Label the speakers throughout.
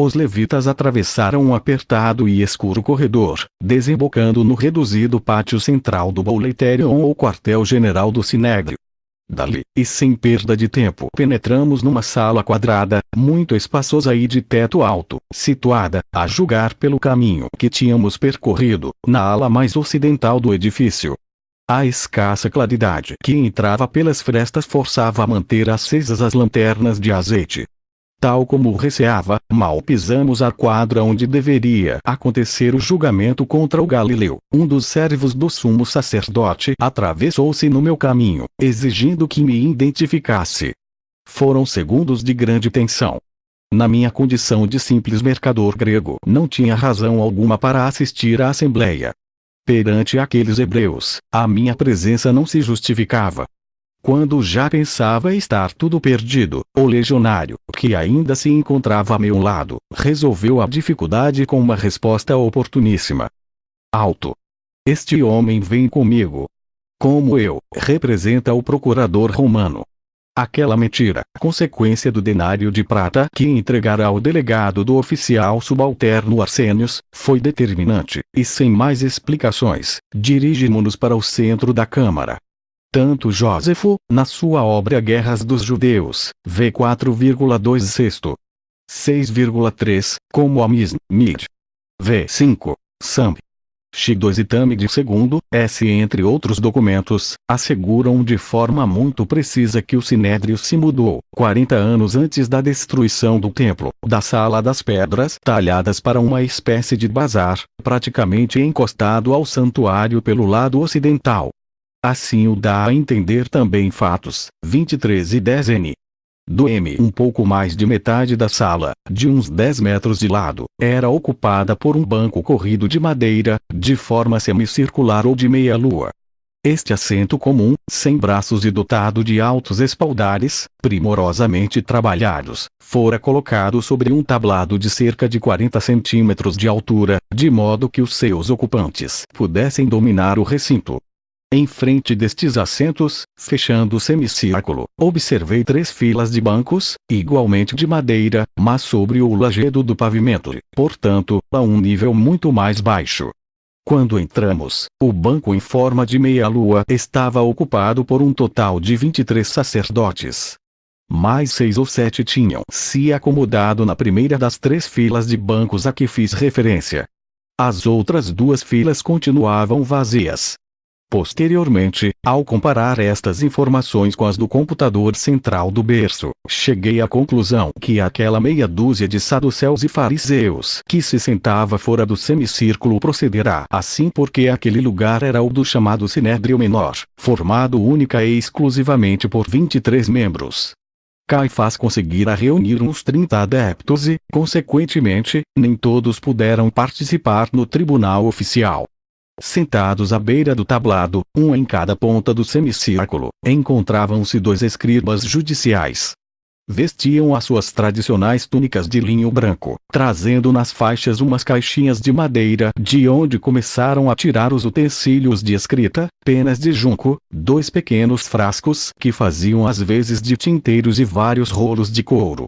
Speaker 1: Os levitas atravessaram um apertado e escuro corredor, desembocando no reduzido pátio central do Boleterion ou quartel-general do Sinédrio. Dali, e sem perda de tempo, penetramos numa sala quadrada, muito espaçosa e de teto alto, situada, a julgar pelo caminho que tínhamos percorrido, na ala mais ocidental do edifício. A escassa claridade que entrava pelas frestas forçava a manter acesas as lanternas de azeite. Tal como receava, mal pisamos a quadra onde deveria acontecer o julgamento contra o Galileu. Um dos servos do sumo sacerdote atravessou-se no meu caminho, exigindo que me identificasse. Foram segundos de grande tensão. Na minha condição de simples mercador grego, não tinha razão alguma para assistir à assembleia. Perante aqueles hebreus, a minha presença não se justificava. Quando já pensava estar tudo perdido, o legionário, que ainda se encontrava a meu lado, resolveu a dificuldade com uma resposta oportuníssima. Alto! Este homem vem comigo. Como eu, representa o procurador romano. Aquela mentira, consequência do denário de prata que entregara ao delegado do oficial subalterno Arsênios, foi determinante, e sem mais explicações, dirigimos-nos para o centro da Câmara. Tanto Jósefo, na sua obra Guerras dos Judeus, v. 4,2 6,3, como Amiz, Mid. v. 5, Sam. X2 e Tamid II, S. entre outros documentos, asseguram de forma muito precisa que o Sinédrio se mudou, 40 anos antes da destruição do templo, da Sala das Pedras talhadas para uma espécie de bazar, praticamente encostado ao santuário pelo lado ocidental. Assim o dá a entender também Fatos, 23 e 10n. Do M. Um pouco mais de metade da sala, de uns 10 metros de lado, era ocupada por um banco corrido de madeira, de forma semicircular ou de meia-lua. Este assento comum, sem braços e dotado de altos espaldares, primorosamente trabalhados, fora colocado sobre um tablado de cerca de 40 centímetros de altura, de modo que os seus ocupantes pudessem dominar o recinto. Em frente destes assentos, fechando o semicírculo, observei 3 filas de bancos, igualmente de madeira, mas sobre o lajedo do pavimento, portanto, a um nível muito mais baixo. Quando entramos, o banco em forma de meia-lua estava ocupado por um total de 23 sacerdotes. Mais 6 ou 7 tinham se acomodado na primeira das 3 filas de bancos a que fiz referência. As outras 2 filas continuavam vazias. Posteriormente, ao comparar estas informações com as do computador central do berço, cheguei à conclusão que aquela meia dúzia de saduceus e fariseus que se sentava fora do semicírculo procederá assim porque aquele lugar era o do chamado Sinédrio Menor, formado única e exclusivamente por 23 membros. Caifás conseguira reunir uns 30 adeptos e, consequentemente, nem todos puderam participar no tribunal oficial. Sentados à beira do tablado, um em cada ponta do semicírculo, encontravam-se 2 escribas judiciais. Vestiam as suas tradicionais túnicas de linho branco, trazendo nas faixas umas caixinhas de madeira de onde começaram a tirar os utensílios de escrita, penas de junco, 2 pequenos frascos que faziam as vezes de tinteiros e vários rolos de couro.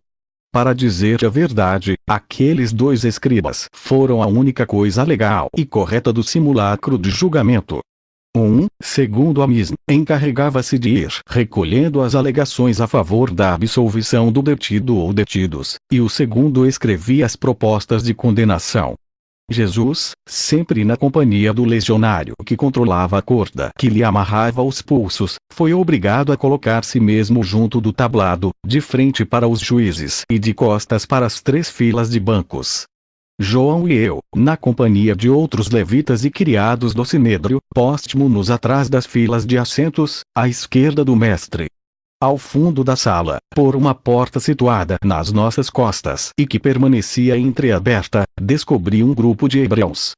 Speaker 1: Para dizer a verdade, aqueles 2 escribas foram a única coisa legal e correta do simulacro de julgamento. Um, segundo Amiz, encarregava-se de ir recolhendo as alegações a favor da absolvição do detido ou detidos, e o segundo escrevia as propostas de condenação. Jesus, sempre na companhia do legionário que controlava a corda que lhe amarrava os pulsos, foi obrigado a colocar-se mesmo junto do tablado, de frente para os juízes e de costas para as 3 filas de bancos. João e eu, na companhia de outros levitas e criados do Sinédrio, póstimo-nos atrás das filas de assentos, à esquerda do mestre. Ao fundo da sala, por uma porta situada nas nossas costas e que permanecia entreaberta, descobri um grupo de hebreus.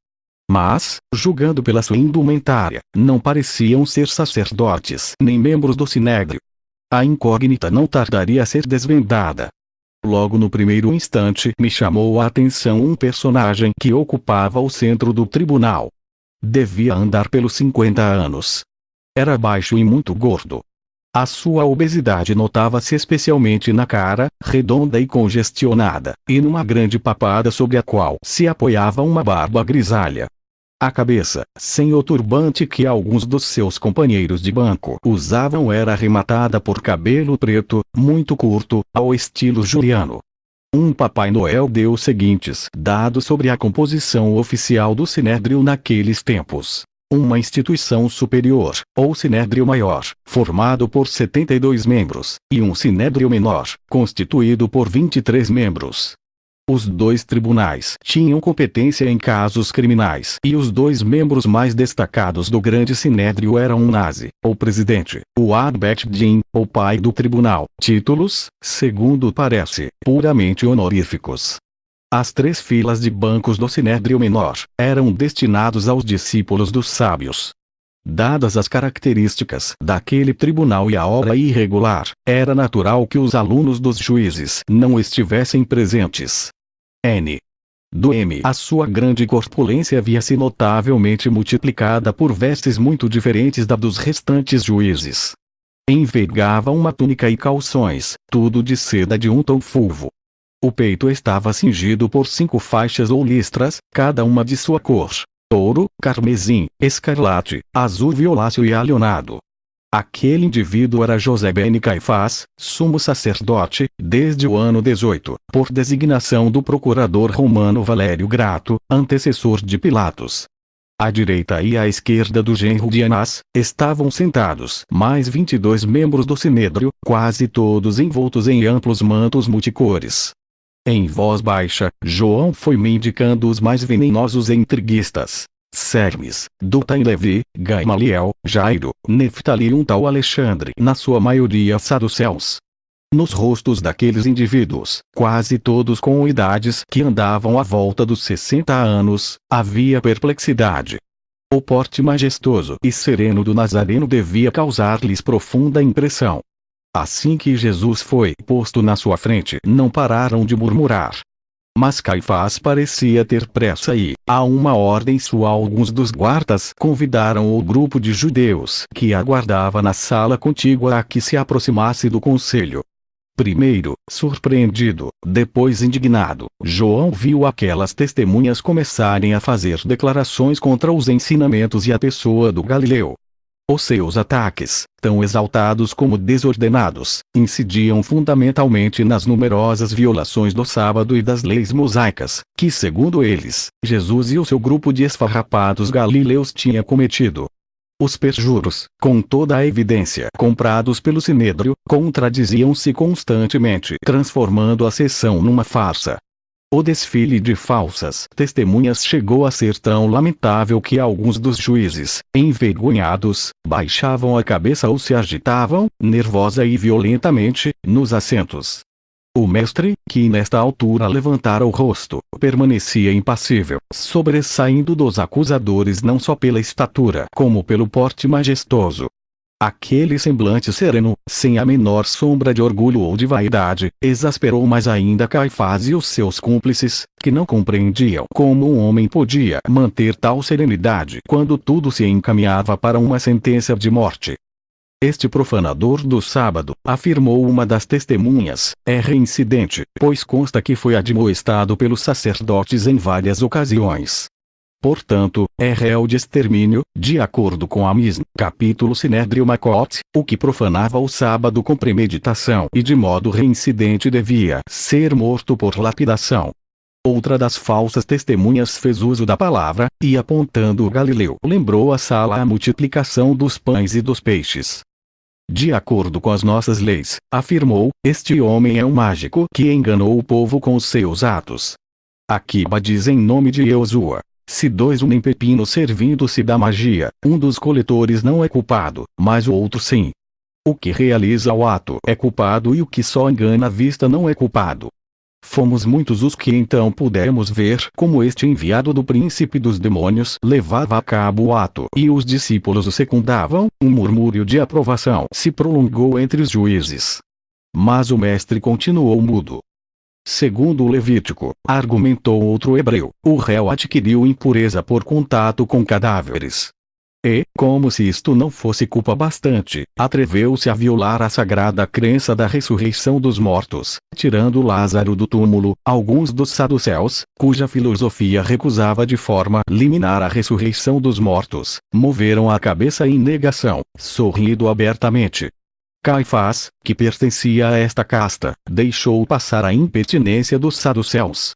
Speaker 1: Mas, julgando pela sua indumentária, não pareciam ser sacerdotes nem membros do Sinédrio. A incógnita não tardaria a ser desvendada. Logo no primeiro instante me chamou a atenção um personagem que ocupava o centro do tribunal. Devia andar pelos 50 anos. Era baixo e muito gordo. A sua obesidade notava-se especialmente na cara, redonda e congestionada, e numa grande papada sobre a qual se apoiava uma barba grisalha. A cabeça, sem o turbante que alguns dos seus companheiros de banco usavam, era arrematada por cabelo preto, muito curto, ao estilo juliano. Um Papai Noel deu os seguintes dados sobre a composição oficial do Sinédrio naqueles tempos. Uma instituição superior, ou Sinédrio Maior, formado por 72 membros, e um Sinédrio Menor, constituído por 23 membros. Os 2 tribunais tinham competência em casos criminais, e os 2 membros mais destacados do grande sinédrio eram um nazi, o presidente, o Ad-Bet Din, o pai do tribunal. Títulos, segundo parece, puramente honoríficos. As 3 filas de bancos do sinédrio menor eram destinados aos discípulos dos sábios. Dadas as características daquele tribunal e a hora irregular, era natural que os alunos dos juízes não estivessem presentes. A sua grande corpulência via-se notavelmente multiplicada por vestes muito diferentes da dos restantes juízes. Envergava uma túnica e calções, tudo de seda de um tom fulvo. O peito estava cingido por 5 faixas ou listras, cada uma de sua cor: ouro, carmesim, escarlate, azul violáceo e alionado. Aquele indivíduo era José ben Caifás, sumo sacerdote, desde o ano 18, por designação do procurador romano Valério Grato, antecessor de Pilatos. À direita e à esquerda do genro de Anás, estavam sentados mais 22 membros do sinédrio, quase todos envoltos em amplos mantos multicores. Em voz baixa, João foi-me indicando os mais venenosos intriguistas: Cermes, Duta e Levi, Gamaliel, Jairo, Neftali e um tal Alexandre, na sua maioria saduceus. Nos rostos daqueles indivíduos, quase todos com idades que andavam à volta dos 60 anos, havia perplexidade. O porte majestoso e sereno do Nazareno devia causar-lhes profunda impressão. Assim que Jesus foi posto na sua frente, não pararam de murmurar. Mas Caifás parecia ter pressa e, a uma ordem sua, alguns dos guardas convidaram o grupo de judeus que aguardava na sala contígua a que se aproximasse do conselho. Primeiro, surpreendido, depois indignado, João viu aquelas testemunhas começarem a fazer declarações contra os ensinamentos e a pessoa do Galileu. Os seus ataques, tão exaltados como desordenados, incidiam fundamentalmente nas numerosas violações do sábado e das leis mosaicas, que segundo eles, Jesus e o seu grupo de esfarrapados galileus tinha cometido. Os perjuros, com toda a evidência comprados pelo sinédrio, contradiziam-se constantemente, transformando a sessão numa farsa. O desfile de falsas testemunhas chegou a ser tão lamentável que alguns dos juízes, envergonhados, baixavam a cabeça ou se agitavam, nervosa e violentamente, nos assentos. O mestre, que nesta altura levantara o rosto, permanecia impassível, sobressaindo dos acusadores não só pela estatura como pelo porte majestoso. Aquele semblante sereno, sem a menor sombra de orgulho ou de vaidade, exasperou mais ainda Caifás e os seus cúmplices, que não compreendiam como um homem podia manter tal serenidade quando tudo se encaminhava para uma sentença de morte. Este profanador do sábado, afirmou uma das testemunhas, é reincidente, pois consta que foi admoestado pelos sacerdotes em várias ocasiões. Portanto, é réu de extermínio, de acordo com a Misn, capítulo Sinédrio Makot, o que profanava o sábado com premeditação e de modo reincidente devia ser morto por lapidação. Outra das falsas testemunhas fez uso da palavra, e apontando o Galileu lembrou à sala a multiplicação dos pães e dos peixes. De acordo com as nossas leis, afirmou, este homem é um mágico que enganou o povo com os seus atos. Akiba diz em nome de Ioshua: se 2 unem pepino servindo-se da magia, um dos coletores não é culpado, mas o outro sim. O que realiza o ato é culpado e o que só engana a vista não é culpado. Fomos muitos os que então pudemos ver como este enviado do príncipe dos demônios levava a cabo o ato e os discípulos o secundavam. Um murmúrio de aprovação se prolongou entre os juízes. Mas o mestre continuou mudo. Segundo o Levítico, argumentou outro hebreu, o réu adquiriu impureza por contato com cadáveres. E, como se isto não fosse culpa bastante, atreveu-se a violar a sagrada crença da ressurreição dos mortos, tirando Lázaro do túmulo. Alguns dos saduceus, cuja filosofia recusava de forma liminar a ressurreição dos mortos, moveram a cabeça em negação, sorrindo abertamente. Caifás, que pertencia a esta casta, deixou passar a impertinência dos saduceus.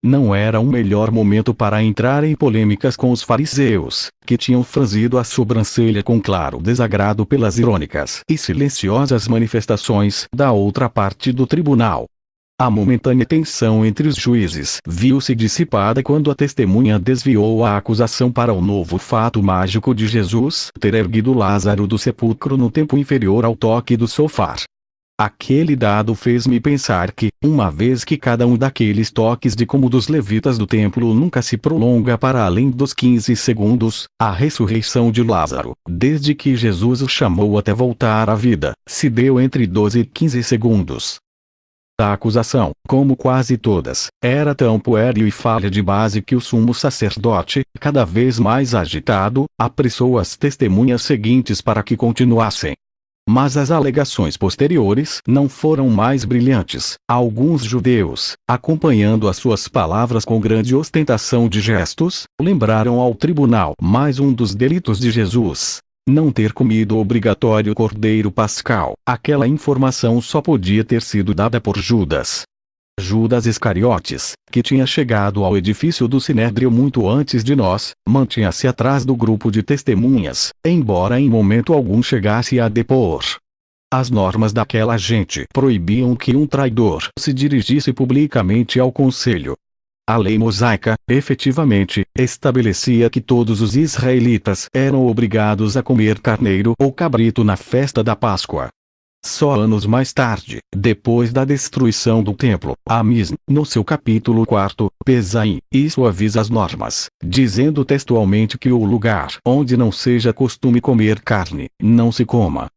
Speaker 1: Não era um melhor momento para entrar em polêmicas com os fariseus, que tinham franzido a sobrancelha com claro desagrado pelas irônicas e silenciosas manifestações da outra parte do tribunal. A momentânea tensão entre os juízes viu-se dissipada quando a testemunha desviou a acusação para o novo fato mágico de Jesus ter erguido Lázaro do sepulcro no tempo inferior ao toque do sofar. Aquele dado fez-me pensar que, uma vez que cada um daqueles toques de como dos levitas do templo nunca se prolonga para além dos 15 segundos, a ressurreição de Lázaro, desde que Jesus o chamou até voltar à vida, se deu entre 12 e 15 segundos. A acusação, como quase todas, era tão puéril e falha de base que o sumo sacerdote, cada vez mais agitado, apressou as testemunhas seguintes para que continuassem. Mas as alegações posteriores não foram mais brilhantes. Alguns judeus, acompanhando as suas palavras com grande ostentação de gestos, lembraram ao tribunal mais um dos delitos de Jesus: não ter comido o obrigatório cordeiro pascal. Aquela informação só podia ter sido dada por Judas. Judas Iscariotes, que tinha chegado ao edifício do Sinédrio muito antes de nós, mantinha-se atrás do grupo de testemunhas, embora em momento algum chegasse a depor. As normas daquela gente proibiam que um traidor se dirigisse publicamente ao conselho. A lei mosaica, efetivamente, estabelecia que todos os israelitas eram obrigados a comer carneiro ou cabrito na festa da Páscoa. Só anos mais tarde, depois da destruição do templo, Amos, no seu capítulo 4, Pesaim, suaviza as normas, dizendo textualmente que o lugar onde não seja costume comer carne, não se coma.